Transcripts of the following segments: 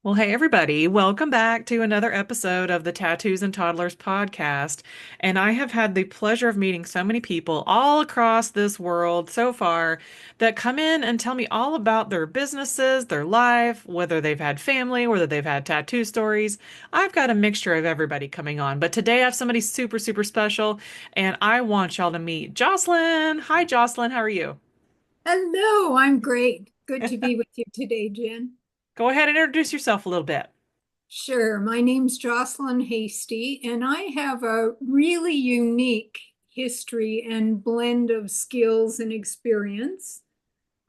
Well, hey, everybody, welcome back to another episode of the Tattoos and Toddlers podcast. And I have had the pleasure of meeting so many people all across this world so far that come in and tell me all about their businesses, their life, whether they've had family, whether they've had tattoo stories. I've got a mixture of everybody coming on, but today I have somebody super, super special, and I want y'all to meet Jocelyn. Hi, Jocelyn, how are you? Hello, I'm great. Good to be with you today, Jen. Go ahead and introduce yourself a little bit. Sure, my name's Jocelyn Hasty, and I have a really unique history and blend of skills and experience.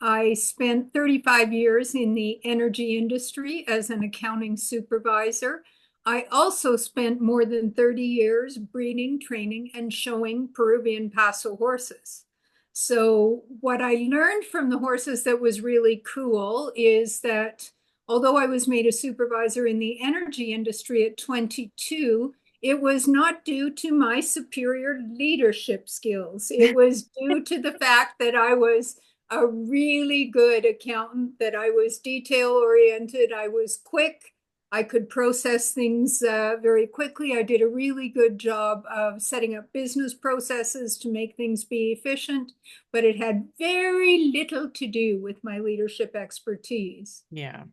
I spent 35 years in the energy industry as an accounting supervisor. I also spent more than 30 years breeding, training, and showing Peruvian Paso horses. So, what I learned from the horses that was really cool is that although I was made a supervisor in the energy industry at 22, it was not due to my superior leadership skills. It was due to the fact that I was a really good accountant, that I was detail oriented, I was quick, I could process things very quickly. I did a really good job of setting up business processes to make things be efficient, but it had very little to do with my leadership expertise. Yeah,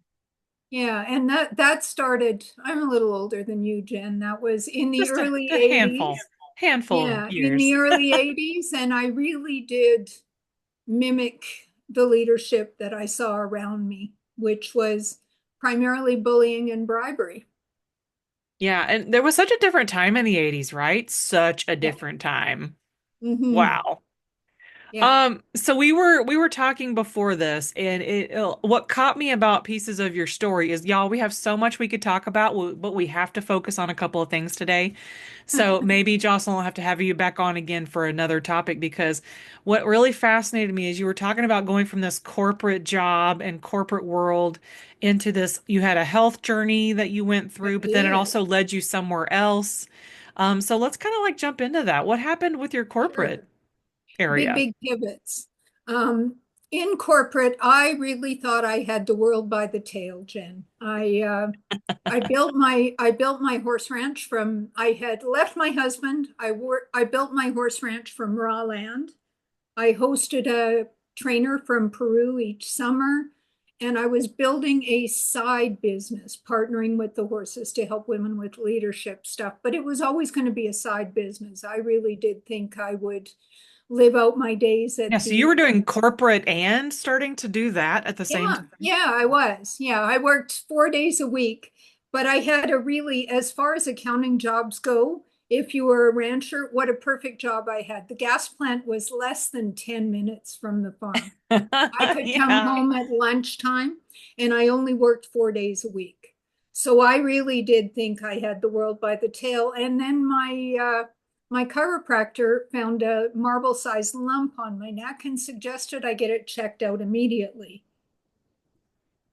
Yeah, and that started, I'm a little older than you, Jen. That was in the just a, early a 80s. handful of Yeah, in the years. early 80s, and I really did mimic the leadership that I saw around me, which was primarily bullying and bribery. Yeah, and there was such a different time in the 80s, right? Such a Yeah. different time. Hmm. Wow. Yeah. So we were talking before this, and what caught me about pieces of your story is, y'all, we have so much we could talk about, but we have to focus on a couple of things today. So maybe Jocelyn will have to have you back on again for another topic because what really fascinated me is you were talking about going from this corporate job and corporate world into this, you had a health journey that you went I through, but then it did. also led you somewhere else. So let's kind of like jump into that. What happened with your corporate Sure. Big, area? big pivots. Um, in corporate, I really thought I had the world by the tail, Jen. I built my horse ranch from I had left my husband. I built my horse ranch from raw land. I hosted a trainer from Peru each summer, and I was building a side business, partnering with the horses to help women with leadership stuff. But it was always going to be a side business. I really did think I would live out my days Yeah, at so you the were doing corporate and starting to do that at the same yeah, time. yeah, I was. Yeah, I worked 4 days a week, but I had a really, as far as accounting jobs go, if you were a rancher, what a perfect job I had. The gas plant was less than 10 minutes from the farm. I could come Yeah. home at lunchtime, and I only worked 4 days a week. So I really did think I had the world by the tail. And then my chiropractor found a marble-sized lump on my neck and suggested I get it checked out immediately.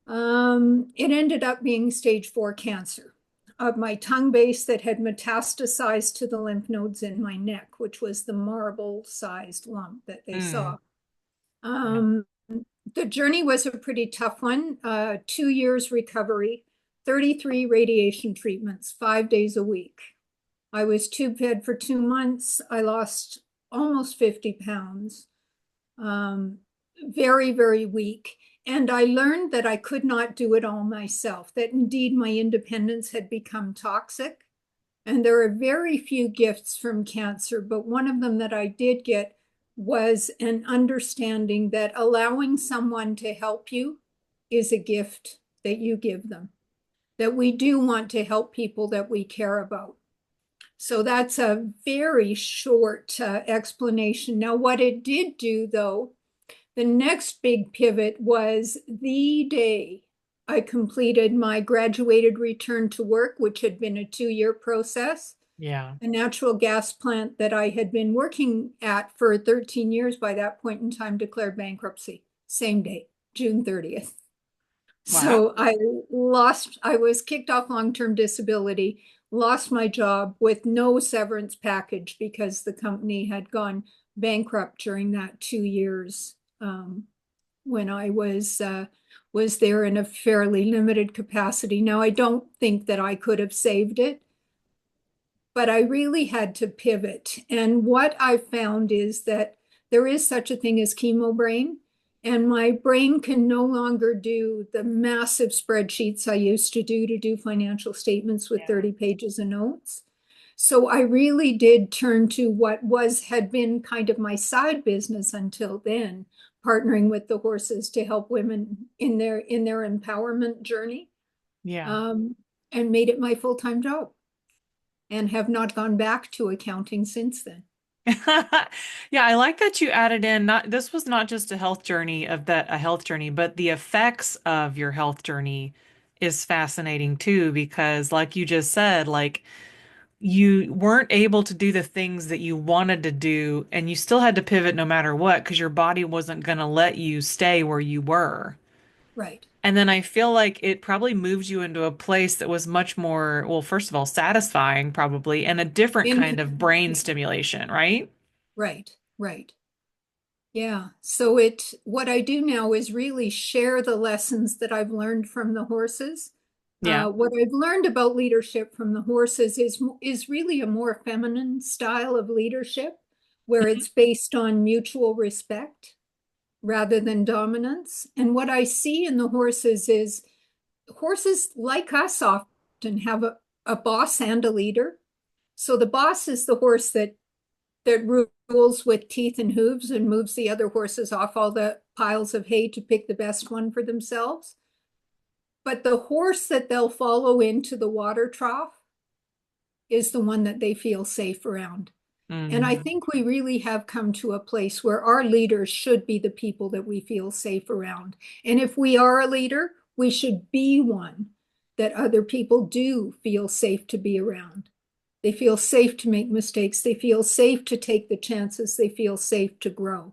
It ended up being stage 4 cancer of my tongue base that had metastasized to the lymph nodes in my neck, which was the marble-sized lump that they Mm, saw. yeah. Um, the journey was a pretty tough one. 2 years recovery, 33 radiation treatments, 5 days a week. I was tube fed for 2 months. I lost almost 50 pounds. Um, very, very weak. And I learned that I could not do it all myself, that indeed my independence had become toxic. And there are very few gifts from cancer, but one of them that I did get was an understanding that allowing someone to help you is a gift that you give them, that we do want to help people that we care about. So that's a very short explanation. Now, what it did do, though, the next big pivot was the day I completed my graduated return to work, which had been a 2 year process. Yeah. A natural gas plant that I had been working at for 13 years by that point in time declared bankruptcy, same day, June 30th. Wow. So I was kicked off long-term disability, lost my job with no severance package because the company had gone bankrupt during that 2 years. when I was there in a fairly limited capacity. Now, I don't think that I could have saved it, but I really had to pivot. And what I found is that there is such a thing as chemo brain, and my brain can no longer do the massive spreadsheets I used to do financial statements with Yeah. 30 pages of notes. So I really did turn to what had been kind of my side business until then, partnering with the horses to help women in their empowerment journey, Yeah. um, and made it my full-time job and have not gone back to accounting since then. Yeah, I like that you added in not this was not just a health journey, but the effects of your health journey is fascinating too, because like you just said, like you weren't able to do the things that you wanted to do, and you still had to pivot no matter what, because your body wasn't going to let you stay where you were. Right. And then I feel like it probably moved you into a place that was much more, well, first of all, satisfying probably, and a different kind In, of brain yeah, stimulation, right? right, right. Yeah. So what I do now is really share the lessons that I've learned from the horses. Yeah. What I've learned about leadership from the horses is really a more feminine style of leadership, where Mhm. it's based on mutual respect rather than dominance. And what I see in the horses is horses like us often have a boss and a leader. So the boss is the horse that rules with teeth and hooves and moves the other horses off all the piles of hay to pick the best one for themselves. But the horse that they'll follow into the water trough is the one that they feel safe around. And I Mhm. think we really have come to a place where our leaders should be the people that we feel safe around. And if we are a leader, we should be one that other people do feel safe to be around. They feel safe to make mistakes. They feel safe to take the chances. They feel safe to grow.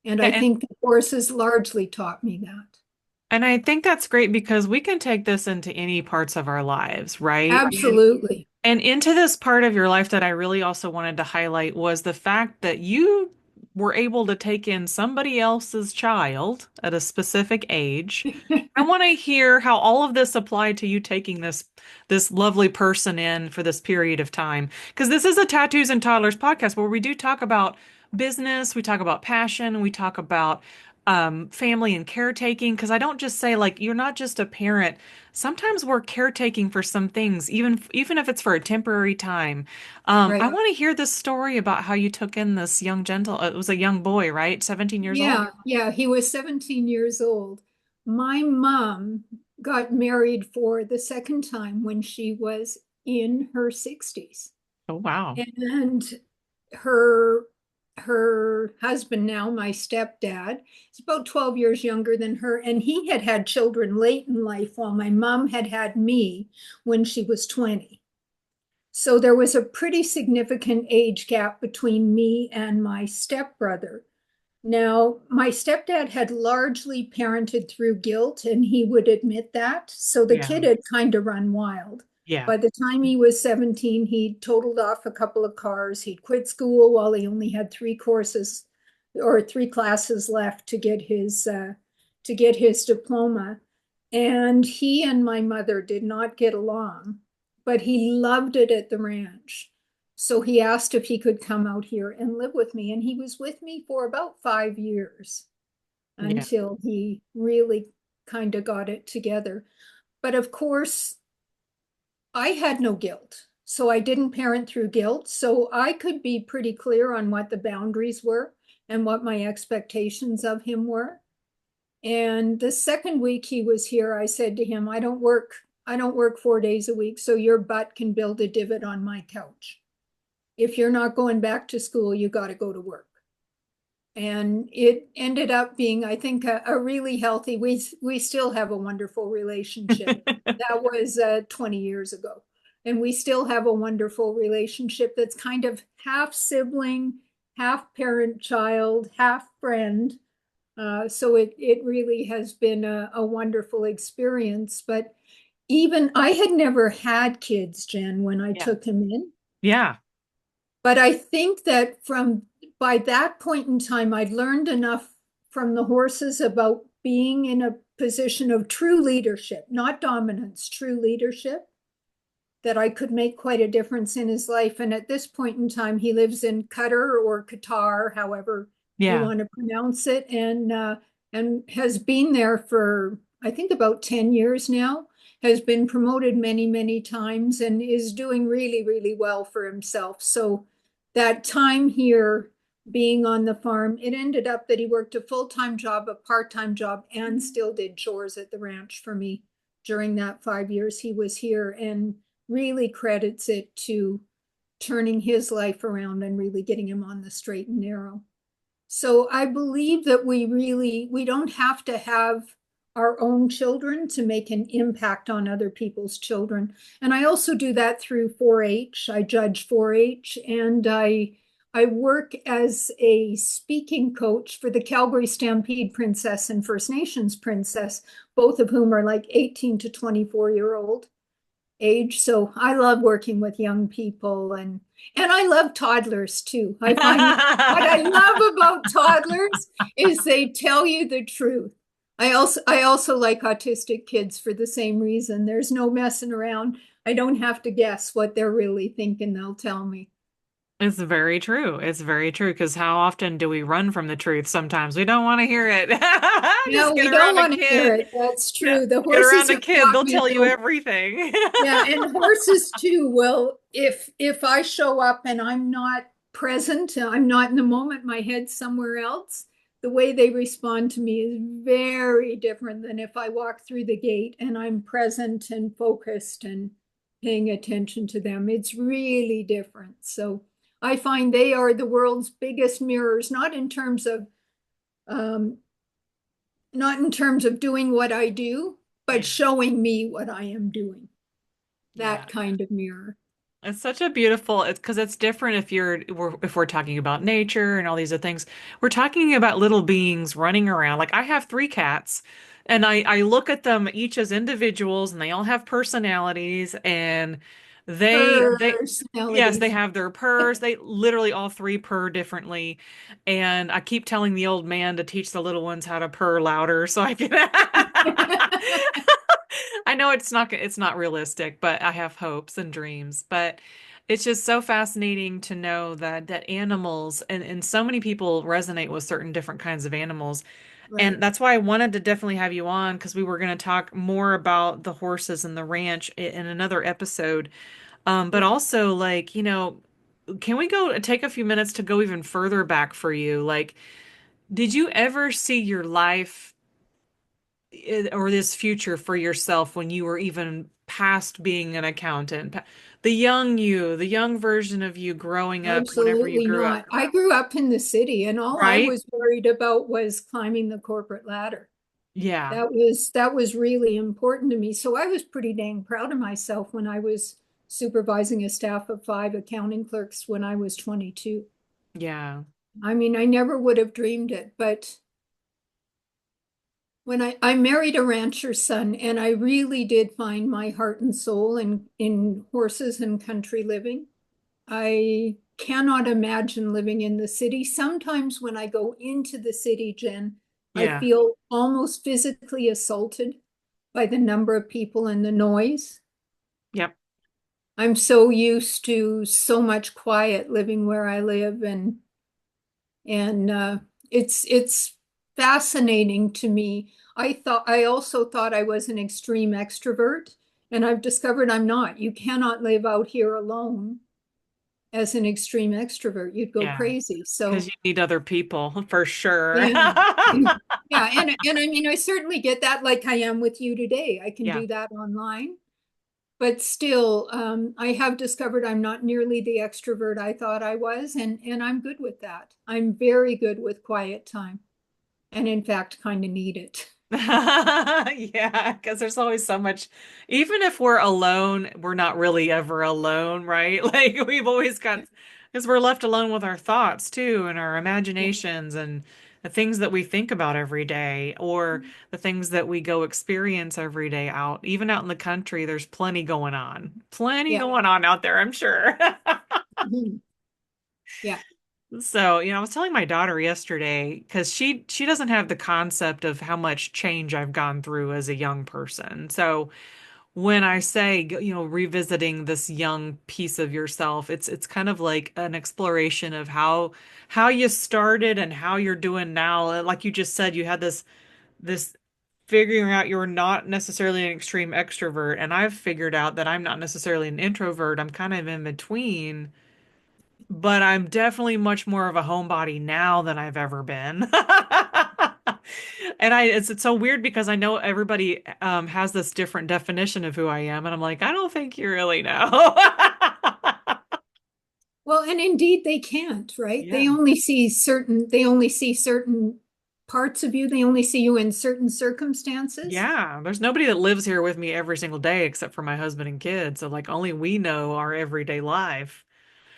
And Yeah, I think the course has largely taught me that. and I think that's great because we can take this into any parts of our lives, right? Absolutely. And into this part of your life that I really also wanted to highlight was the fact that you were able to take in somebody else's child at a specific age. I want to hear how all of this applied to you taking this lovely person in for this period of time. Because this is a Tattoos and Toddlers podcast where we do talk about business, we talk about passion, we talk about family and caretaking. Because I don't just say like you're not just a parent. Sometimes we're caretaking for some things, even if it's for a temporary time. I Right. want to hear this story about how you took in this it was a young boy, right? 17 years old? Yeah. Yeah. He was 17 years old. My mom got married for the second time when she was in her 60s. Oh, wow. And her her husband now, my stepdad, is about 12 years younger than her, and he had had children late in life while my mom had had me when she was 20. So there was a pretty significant age gap between me and my stepbrother. Now, my stepdad had largely parented through guilt, and he would admit that. So the Yeah. kid had kind of run wild. Yeah. By the time he was 17, he'd totaled off a couple of cars. He'd quit school while he only had three courses or three classes left to get his diploma. And he and my mother did not get along, but he loved it at the ranch. So he asked if he could come out here and live with me. And he was with me for about 5 years Yeah. until he really kind of got it together. But of course, I had no guilt. So I didn't parent through guilt. So I could be pretty clear on what the boundaries were and what my expectations of him were. And the second week he was here, I said to him, I don't work 4 days a week, so your butt can build a divot on my couch. If you're not going back to school, you got to go to work. And it ended up being, I think, a really healthy, we still have a wonderful relationship. That was 20 years ago. And we still have a wonderful relationship that's kind of half sibling, half parent child, half friend. So it really has been a wonderful experience. But even I had never had kids, Jen, when I Yeah. took him in. Yeah. But I think that from by that point in time, I'd learned enough from the horses about being in a position of true leadership, not dominance, true leadership, that I could make quite a difference in his life. And at this point in time, he lives in Qatar or Qatar, however you Yeah. want to pronounce it, and has been there for I think about 10 years now, has been promoted many, many times, and is doing really, really well for himself. So that time here being on the farm, it ended up that he worked a full-time job, a part-time job, and still did chores at the ranch for me during that 5 years he was here, and really credits it to turning his life around and really getting him on the straight and narrow. So I believe that we don't have to have our own children to make an impact on other people's children. And I also do that through 4-H. I judge 4-H, and I work as a speaking coach for the Calgary Stampede Princess and First Nations Princess, both of whom are like 18 to 24-year-old age. So I love working with young people, and I love toddlers too. I find what I love about toddlers is they tell you the truth. I also like autistic kids for the same reason. There's no messing around. I don't have to guess what they're really thinking. They'll tell me. It's very true. It's very true because how often do we run from the truth? Sometimes we don't want to hear it. No, Just get we don't around a want to hear kid. it. That's Yeah, true. The get horses around a have kid, taught they'll me tell you though. everything. Yeah, and horses too. Well, if I show up and I'm not present, I'm not in the moment, my head's somewhere else, the way they respond to me is very different than if I walk through the gate and I'm present and focused and paying attention to them. It's really different. So I find they are the world's biggest mirrors, um, not in terms of doing what I do, Yeah. but showing me what I am doing. Yeah. That kind of mirror. It's such a beautiful, it's because it's different if we're talking about nature and all these other things. We're talking about little beings running around. Like I have three cats and I look at them each as individuals and they all have personalities and they yes, they Personalities. have their purrs. They literally all three purr differently. And I keep telling the old man to teach the little ones how to purr louder so I can I know it's not realistic, but I have hopes and dreams. But it's just so fascinating to know that animals and so many people resonate with certain different kinds of animals. And Right. that's why I wanted to definitely have you on because we were going to talk more about the horses and the ranch in another episode. But Yeah. also like, can we go take a few minutes to go even further back for you? Like, did you ever see your life or this future for yourself when you were even past being an accountant? The young version of you growing up whenever you Absolutely grew up, not. I grew up in the city, and all I right? was worried about was climbing the corporate ladder. Yeah. That was really important to me. So I was pretty dang proud of myself when I was supervising a staff of 5 accounting clerks when I was 22. Yeah. I mean, I never would have dreamed it, but when I married a rancher's son, and I really did find my heart and soul in horses and country living. I cannot imagine living in the city. Sometimes when I go into the city, Jen, I Yeah. feel almost physically assaulted by the number of people and the noise. Yep. I'm so used to so much quiet living where I live, and it's fascinating to me. I also thought I was an extreme extrovert, and I've discovered I'm not. You cannot live out here alone as an extreme extrovert. You'd go Yeah. crazy. Because So you need other people for sure. yeah. Yeah, and I mean I certainly get that, like I am with you today. I can Yeah. do that online. But still, I have discovered I'm not nearly the extrovert I thought I was, and I'm good with that. I'm very good with quiet time, and in fact, kind of need it. Yeah, because there's always so much, even if we're alone, we're not really ever alone, right? Like we've always got, because we're left alone with our thoughts too, and our Yeah, imaginations and the things that we think about every day, or the things that we go experience every day out. Even out in the country, there's plenty going on. Plenty yeah, going on out there, I'm sure. mhm, yeah. So, I was telling my daughter yesterday because she doesn't have the concept of how much change I've gone through as a young person. So, when I say, revisiting this young piece of yourself, it's kind of like an exploration of how you started and how you're doing now. Like you just said, you had this figuring out you're not necessarily an extreme extrovert, and I've figured out that I'm not necessarily an introvert. I'm kind of in between, but I'm definitely much more of a homebody now than I've ever been. And it's so weird because I know everybody has this different definition of who I am, and I'm like, I don't think you really know. Well, and indeed they can't, right? Yeah. They only see certain parts of you. They only see you in certain circumstances. Yeah, there's nobody that lives here with me every single day except for my husband and kids. So like only we know our everyday life.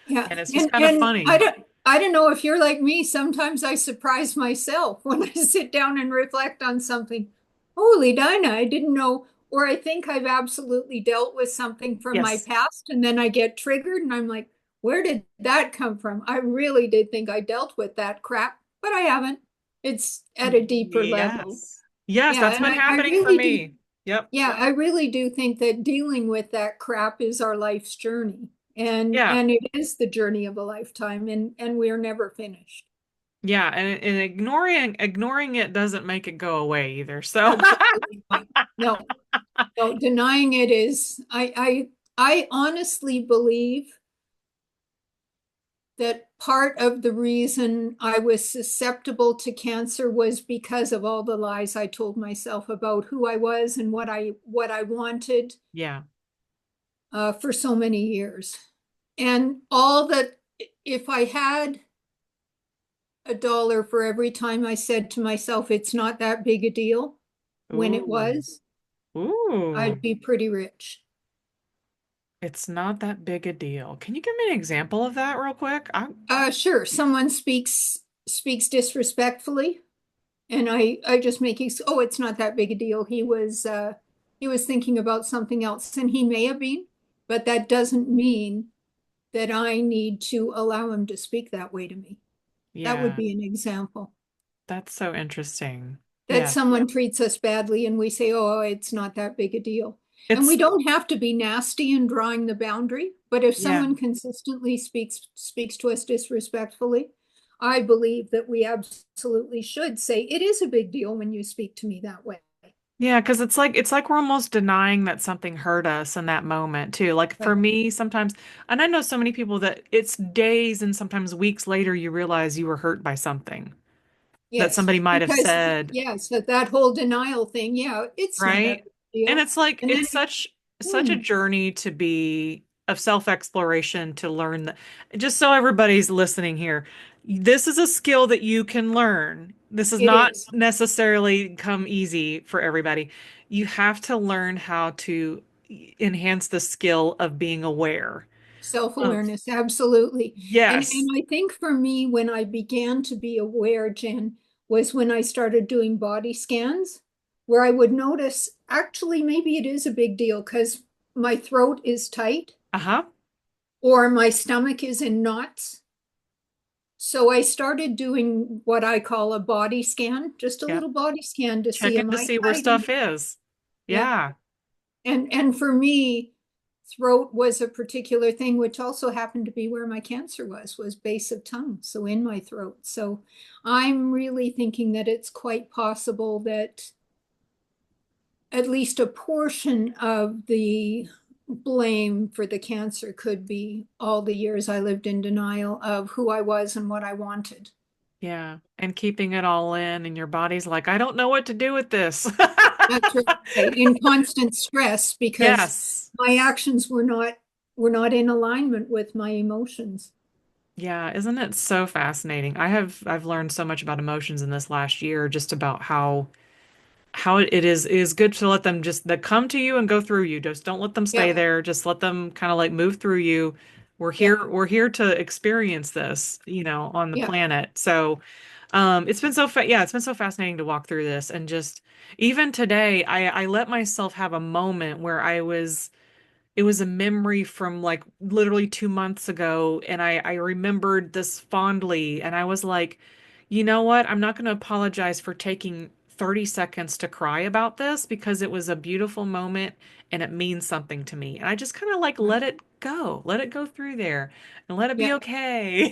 Yeah. And it's just And kind of and funny. I don't know if you're like me. Sometimes I surprise myself when I sit down and reflect on something. Holy Dinah, I didn't know, or I think I've absolutely dealt with something from my Yes. past, and then I get triggered and I'm like, where did that come from? I really did think I dealt with that crap, but I haven't. It's at a deeper level. Yes. Yes, Yeah, that's and been I happening for really do. me. Yep. Yeah, I really do think that dealing with that crap is our life's journey. Yeah. And it is the journey of a lifetime, and we're never finished. Yeah, and ignoring it doesn't make it go away either. So Absolutely not. No, no, denying it is I honestly believe that part of the reason I was susceptible to cancer was because of all the lies I told myself about who I was and what I wanted yeah. for so many years. And all that, if I had $1 for every time I said to myself, it's not that big a deal, when it Ooh. was, Ooh. I'd be pretty rich. It's not that big a deal. Can you give me an example of that real quick? Sure, someone speaks disrespectfully, and I just make oh, it's not that big a deal. He was thinking about something else, and he may have been, but that doesn't mean that I need to allow him to speak that way to me. That would Yeah, be an example. that's so interesting. That Yeah. someone treats us badly and we say, oh, it's not that big a deal. And we It's don't have to be nasty in drawing the boundary, but if yeah. someone consistently speaks to us disrespectfully, I believe that we absolutely should say it is a big deal when you speak to me that way. Yeah, because it's like we're almost denying that something hurt us in that moment too. Like for Right. me, sometimes, and I know so many people that it's days and sometimes weeks later you realize you were hurt by something that Yes, somebody might have because said. yes, that whole denial thing, yeah, it's not that Right? big a And deal. it's like And then it's such a hmm, journey to be of self-exploration to learn that just so everybody's listening here. This is a skill that you can learn. This is it not is necessarily come easy for everybody. You have to learn how to enhance the skill of being aware of self-awareness, absolutely. And yes. I think for me, when I began to be aware, Jen, was when I started doing body scans, where I would notice actually maybe it is a big deal because my throat is tight Uh-huh. or my stomach is in knots. So I started doing what I call a body scan, just a Yep. little body scan to see Checking am to I see where tight enough? stuff is. Yeah. Yeah. And for me, throat was a particular thing, which also happened to be where my cancer was base of tongue, so in my throat. So I'm really thinking that it's quite possible that at least a portion of the blame for the cancer could be all the years I lived in denial of who I was and what I wanted. Yeah. And keeping it all in and your body's like, I don't know what to do with this. That's right. In constant stress because Yes. my actions were not in alignment with my emotions. Yeah, isn't it so fascinating? I've learned so much about emotions in this last year, just about how it is good to let them just that come to you and go through you. Just don't let them Yeah, stay there. Just let them kind of like move through you. yeah, We're here to experience this, on the yeah. planet. So, it's been it's been so fascinating to walk through this and just even today, I let myself have a moment where I was it was a memory from like literally 2 months ago, and I remembered this fondly, and I was like, you know what? I'm not going to apologize for taking 30 seconds to cry about this because it was a beautiful moment and it means something to me. And I just kind of like let it go through there and let it be Yeah, okay.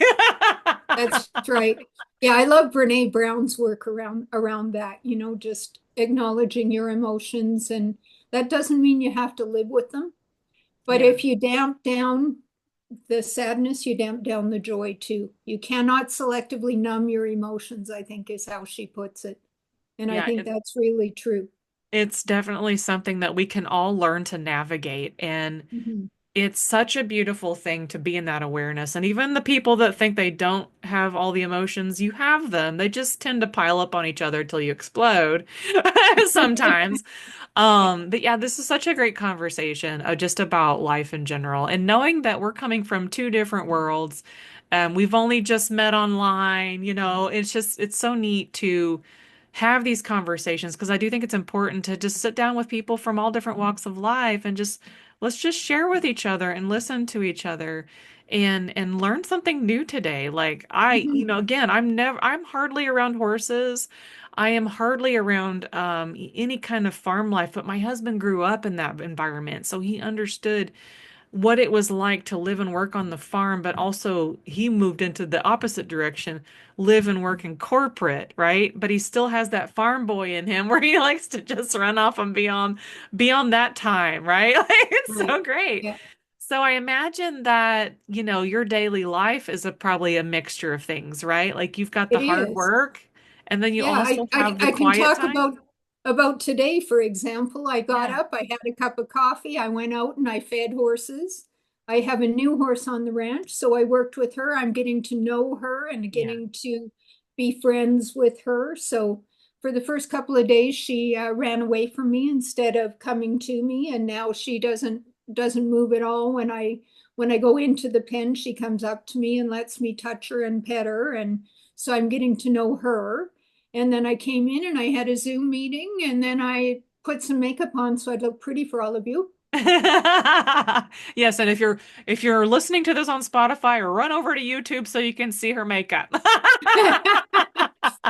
that's right. Yeah, I love Brene Brown's work around that, just acknowledging your emotions, and that doesn't mean you have to live with them. But Yeah. if you damp down the sadness, you damp down the joy too. You cannot selectively numb your emotions, I think is how she puts it. And I Yeah, think that's really true. it's definitely something that we can all learn to navigate. And Mhm. it's such a beautiful thing to be in that awareness. And even the people that think they don't have all the emotions, you have them. They just tend to pile up on each other till you explode sometimes. Yeah. But yeah, this is such a great conversation just about life in general. And knowing that we're coming from two different worlds, we've only just met online, it's so neat to have these conversations because I do think it's important to just sit down with people from all different walks of life and just let's just share with each other and listen to each other and learn something new today. Like Mhm. again, I'm hardly around horses. I am hardly around any kind of farm life, but my husband grew up in that environment, so he understood what it was like to live and work on the farm, but also he moved into the opposite direction, live and work in corporate, right? But he still has that farm boy in him where he likes to just run off and be on that time, right? Like it's Right. so great. Yeah, So I imagine that, your daily life is probably a mixture of things, right? Like you've got the it hard is. work and then you Yeah, also have the I can quiet talk time. about today, for example. I got Yeah. up, I had a cup of coffee, I went out and I fed horses. I have a new horse on the ranch, so I worked with her. I'm getting to know her and Yeah. getting to be friends with her. So for the first couple of days, she ran away from me instead of coming to me, and now she doesn't move at all when I go into the pen. She comes up to me and lets me touch her and pet her, and so I'm getting to know her. And then I came in and I had a Zoom meeting, and then I put some makeup on so I'd look pretty for all of you. Yes, and if you're listening to this on Spotify, run over to YouTube so you can see her makeup.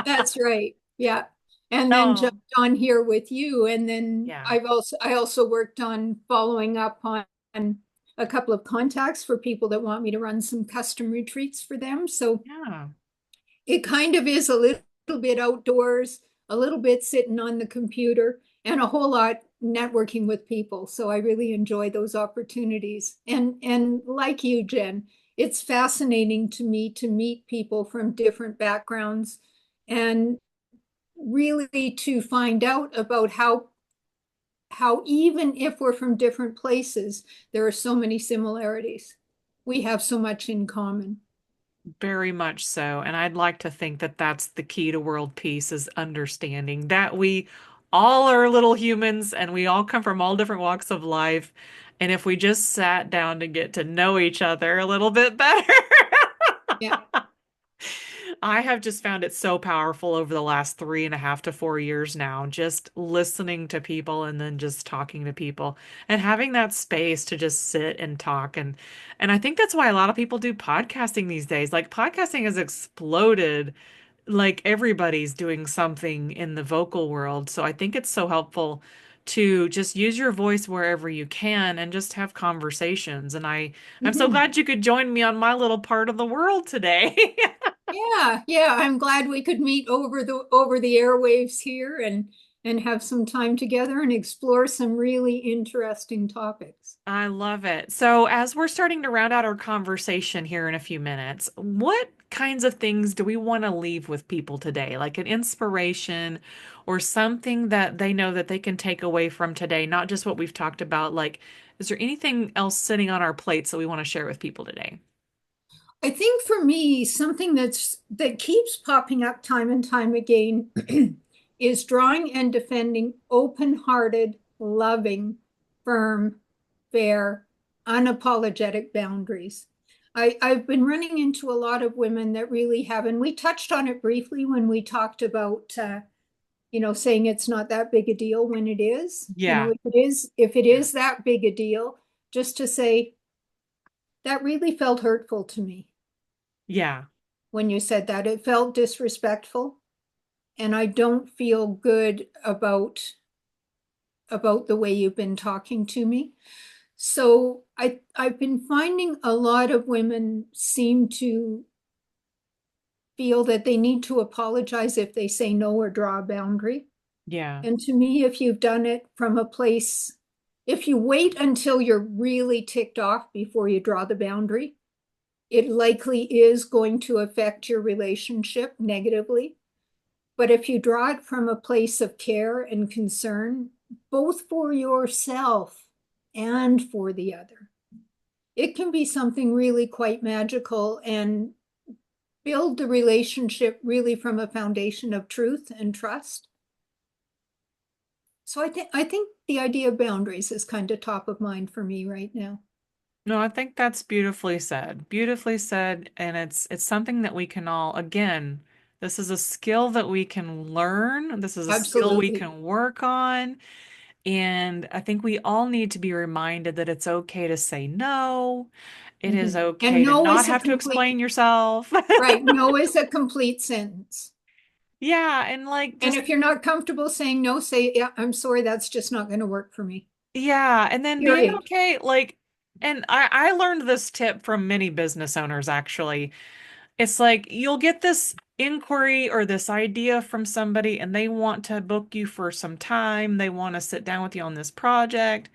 That's right. Yeah. And then jumped Oh, on here with you. And then yeah. I also worked on following up on a couple of contacts for people that want me to run some custom retreats for them. So Yeah. it kind of is a little bit outdoors, a little bit sitting on the computer, and a whole lot networking with people. So I really enjoy those opportunities. And like you, Jen, it's fascinating to me to meet people from different backgrounds and really to find out about how even if we're from different places, there are so many similarities. We have so much in common. Very much so. And I'd like to think that that's the key to world peace is understanding that we all are little humans and we all come from all different walks of life. And if we just sat down to get to know each other a little bit better. Yeah. I have just found it so powerful over the last 3.5 to 4 years now, just listening to people and then just talking to people and having that space to just sit and talk. And I think that's why a lot of people do podcasting these days. Like podcasting has exploded. Like everybody's doing something in the vocal world. So I think it's so helpful to just use your voice wherever you can and just have conversations. And I'm so Mhm. glad you could join me on my little part of the world today. Yeah, yeah. I'm glad we could meet over the airwaves here and have some time together and explore some really interesting topics. I love it. So, as we're starting to round out our conversation here in a few minutes, what kinds of things do we want to leave with people today? Like an inspiration or something that they know that they can take away from today, not just what we've talked about. Like, is there anything else sitting on our plates that we want to share with people today? I think for me, something that keeps popping up time and time again is drawing and defending open-hearted, loving, firm, fair, unapologetic boundaries. I've been running into a lot of women that really have, and we touched on it briefly when we talked about saying it's not that big a deal when it is. Yeah. If it Yeah. is that big a deal, just to say, that really felt hurtful to me Yeah. when you said that. It felt disrespectful, and I don't feel good about the way you've been talking to me. So I've been finding a lot of women seem to feel that they need to apologize if they say no or draw a boundary. Yeah. And to me, if you've done it from a place, if you wait until you're really ticked off before you draw the boundary, it likely is going to affect your relationship negatively. But if you draw it from a place of care and concern, both for yourself and for the other, it can be something really quite magical and build the relationship really from a foundation of truth and trust. So I think the idea of boundaries is kind of top of mind for me right now. No, I think that's beautifully said. Beautifully said, and it's something that we can all, again, this is a skill that we can learn. This is a skill we Absolutely. can work on. And I think we all need to be reminded that it's okay to say no. It is Mhm. And okay to no not is a have to complete, explain yourself. right, no is a complete sentence. Yeah, and like And just if you're not comfortable saying no, say, yeah, I'm sorry, that's just not going to work for me. yeah, and then being Period. okay, like, and I learned this tip from many business owners actually. It's like you'll get this inquiry or this idea from somebody and they want to book you for some time. They want to sit down with you on this project.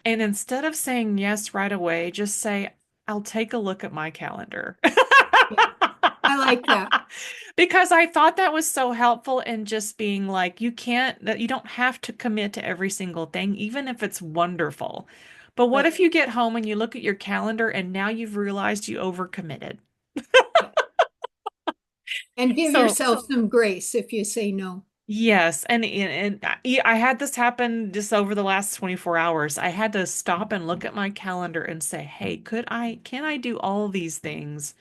And instead of saying yes right away, just say, I'll take a look at my calendar. Yeah, I like that. Because I thought that was so helpful in just being like, you can't, that you don't have to commit to every single thing, even if it's wonderful. But what Right. if you get home and you look at your calendar and now you've realized you overcommitted? Yeah. And give So, yourself some grace if you say no. yes, and I had this happen just over the last 24 hours. I had to stop and look at my calendar and say, "Hey, can I do all these things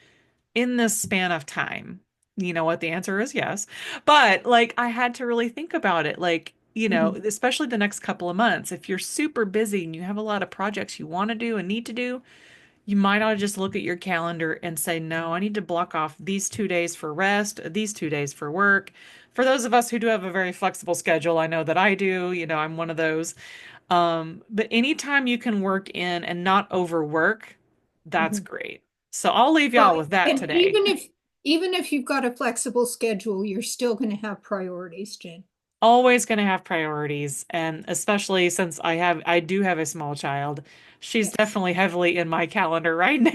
in this span of time?" You know what the answer is yes. But like I had to really think about it, like, Mhm. especially the next couple of months. If you're super busy and you have a lot of projects you want to do and need to do, you might ought to just look at your calendar and say, no, I need to block off these 2 days for rest, these 2 days for work. For those of us who do have a very flexible schedule, I know that I do, I'm one of those. But anytime you can work in and not overwork, that's Mhm. great. So I'll leave Well, y'all with that and today. even if you've got a flexible schedule, you're still going to have priorities, Jen. Always going to have priorities, and especially since I do have a small child, she's Yes. definitely heavily in my calendar right now.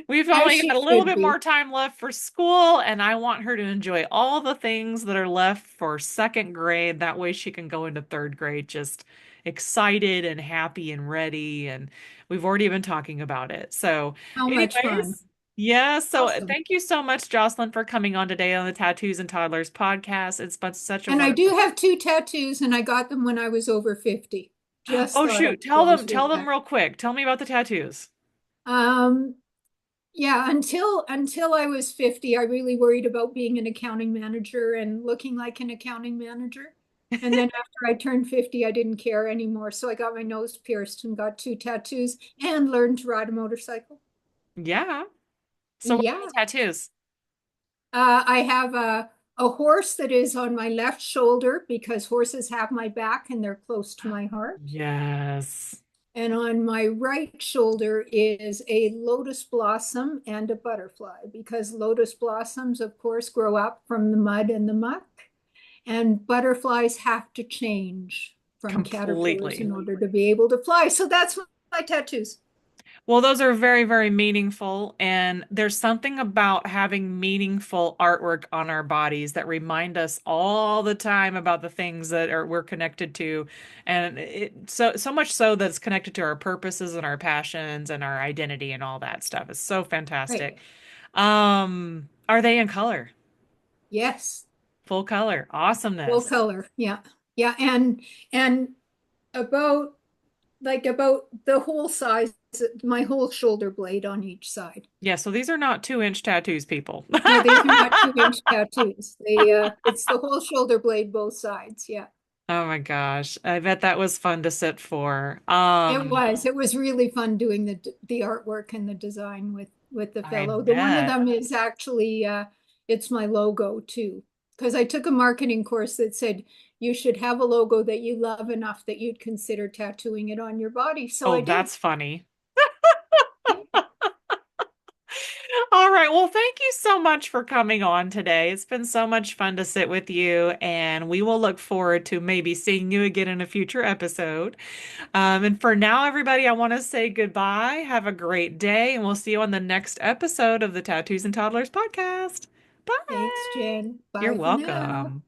We've As only she got a little should bit more be. time left for school, and I want her to enjoy all the things that are left for second grade. That way she can go into third grade just excited and happy and ready. And we've already been talking about it. So, How much fun. anyways, yeah. So Awesome. thank you so much, Jocelyn, for coming on today on the Tattoos and Toddlers podcast. It's been such a And I do wonderful. have two tattoos, and I got them when I was over 50. Just Oh, thought I shoot. would Tell illustrate them that. real quick. Tell me about the tattoos. Um, yeah, until I was 50, I really worried about being an accounting manager and looking like an accounting manager. And then after I turned 50, I didn't care anymore. So I got my nose pierced and got two tattoos and learned to ride a motorcycle. Yeah. So what are Yeah. the tattoos? I have a horse that is on my left shoulder because horses have my back and they're close to my heart. Yes. And on my right shoulder is a lotus blossom and a butterfly because lotus blossoms, of course, grow up from the mud and the muck, and butterflies have to change from caterpillars Completely. in order to be able to fly. So that's my tattoos. Well, those are very, very meaningful. And there's something about having meaningful artwork on our bodies that remind us all the time about the things that we're connected to. And so much so that it's connected to our purposes and our passions and our identity and all that stuff. It's so Right. fantastic. Are they in color? Yes. Full color. Full Awesomeness. color. Yeah. Yeah. And about about the whole size, my whole shoulder blade on each side. Yeah, so these are not 2-inch tattoos, people. No, these are not 2-inch tattoos. It's the whole shoulder blade, both sides. Yeah. Oh my gosh. I bet that was fun to sit for. It was really fun doing the artwork and the design with the I fellow. The one of bet. them is actually it's my logo too. Because I took a marketing course that said you should have a logo that you love enough that you'd consider tattooing it on your body. So I Oh, did. that's funny. All right. Well, thank you so much for coming on today. It's been so much fun to sit with you, and we will look forward to maybe seeing you again in a future episode. And for now, everybody, I want to say goodbye. Have a great day, and we'll see you on the next episode of the Tattoos and Toddlers podcast. Thanks, Bye. Jen. You're Bye for now. welcome.